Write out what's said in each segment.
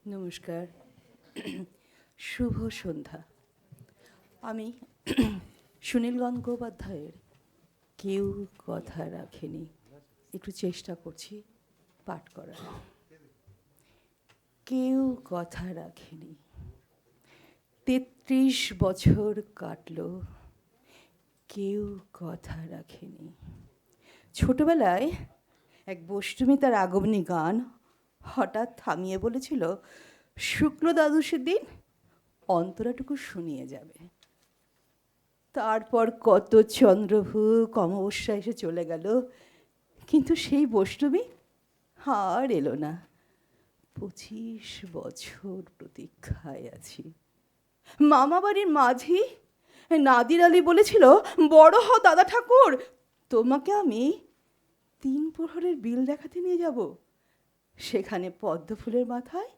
নমস্কার, শুভ সন্ধ্যা। আমি সুনীল গঙ্গোপাধ্যায়ের কেউ কথা রাখেনি একটু চেষ্টা করছি পাঠ করার। কেউ কথা রাখেনি, ৩৩ বছর কাটল, কেউ কথা রাখেনি। ছোটবেলায় এক বষ্টমী তার আগমনী গান হঠাৎ থামিয়ে বলেছিল, শুক্ল দ্বাদশীর দিন অন্তরাটুকু শুনিয়ে যাবে। তারপর কত চন্দ্রভূক অমাবস্যা এসে চলে গেল, কিন্তু সেই বৈষ্ণবী আর এলো না। 25 বছর প্রতীক্ষায় আছি। মামাবাড়ির মাঝি নাদির আলী বলেছিল, বড় হও দাদা ঠাকুর, তোমাকে আমি 3 প্রহরের বিল দেখাতে নিয়ে যাব। সেখানে পদ্ম ফুলের মাথায়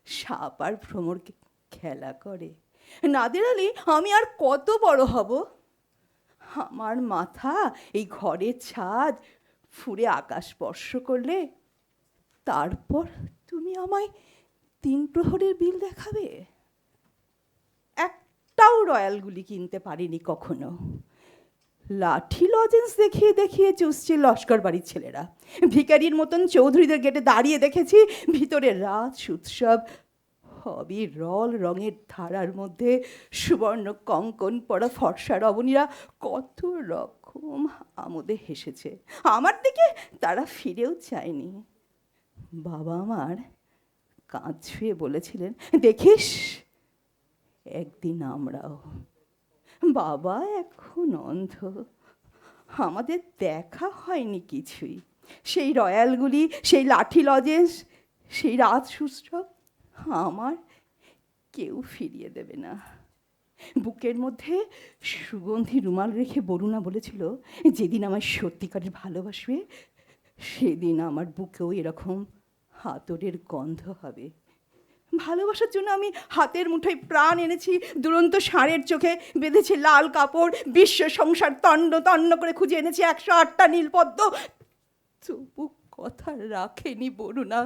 সাপ আর ভ্রমর খেলা করে। নাদির আলী, আমি আর কত বড় হব? আমার মাথা এই ঘরের ছাদ ফুঁড়ে আকাশ স্পর্শ করলে তারপর তুমি আমায় 3 প্রহরের বিল দেখাবে? একটাও রয়্যালগুলি কিনতে পারিনি কখনো। লাঠি লজেন্স দেখিয়ে দেখিয়ে চুষছে লস্কর বাড়ির ছেলেরা। ভিখারির মতন চৌধুরীদের গেটে দাঁড়িয়ে দেখেছি ভিতরে রাজ উৎসব, হবি রল রঙের ধারার মধ্যে সুবর্ণ কঙ্কন পরা ফর্সা রমণীরা কত রকম আমোদে হেসেছে। আমার দিকে তারা ফিরেও চায়নি। বাবা আমার কাঁধ ছুঁয়ে বলেছিলেন, দেখিস একদিন আমরাও। বাবা এখন অন্ধ, আমাদের দেখা হয়নি কিছুই। সেই রয়্যালগুলি, সেই লাঠি লজেন্স, সেই রাত সুস্রব আমার কেউ ফিরিয়ে দেবে না। বুকের মধ্যে সুগন্ধি রুমাল রেখে বরুণা বলেছিল, যেদিন আমার সত্যিকারের ভালোবাসবে সেদিন আমার বুকেও এরকম হাতরের গন্ধ হবে। ভালোবাসার জন্য আমি হাতের মুঠোয় প্রাণ এনেছি, দুরন্ত ষাঁড়ের চোখে বেঁধেছি লাল কাপড়, বিশ্ব সংসার তন্ন তন্ন করে খুঁজে এনেছি 108টা নীলপদ্ম, তবু কথা রাখেনি বরুণা।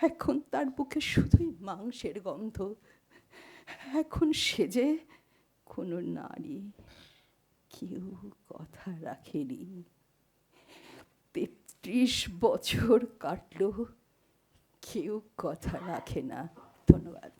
এখন তার বুকে শুধুই মাংসের গন্ধ। এখন সেজে কোনো নারী কেউ কথা রাখেনি। 33 বছর কাটল, কেউ কথা রাখে না। ধন্যবাদ।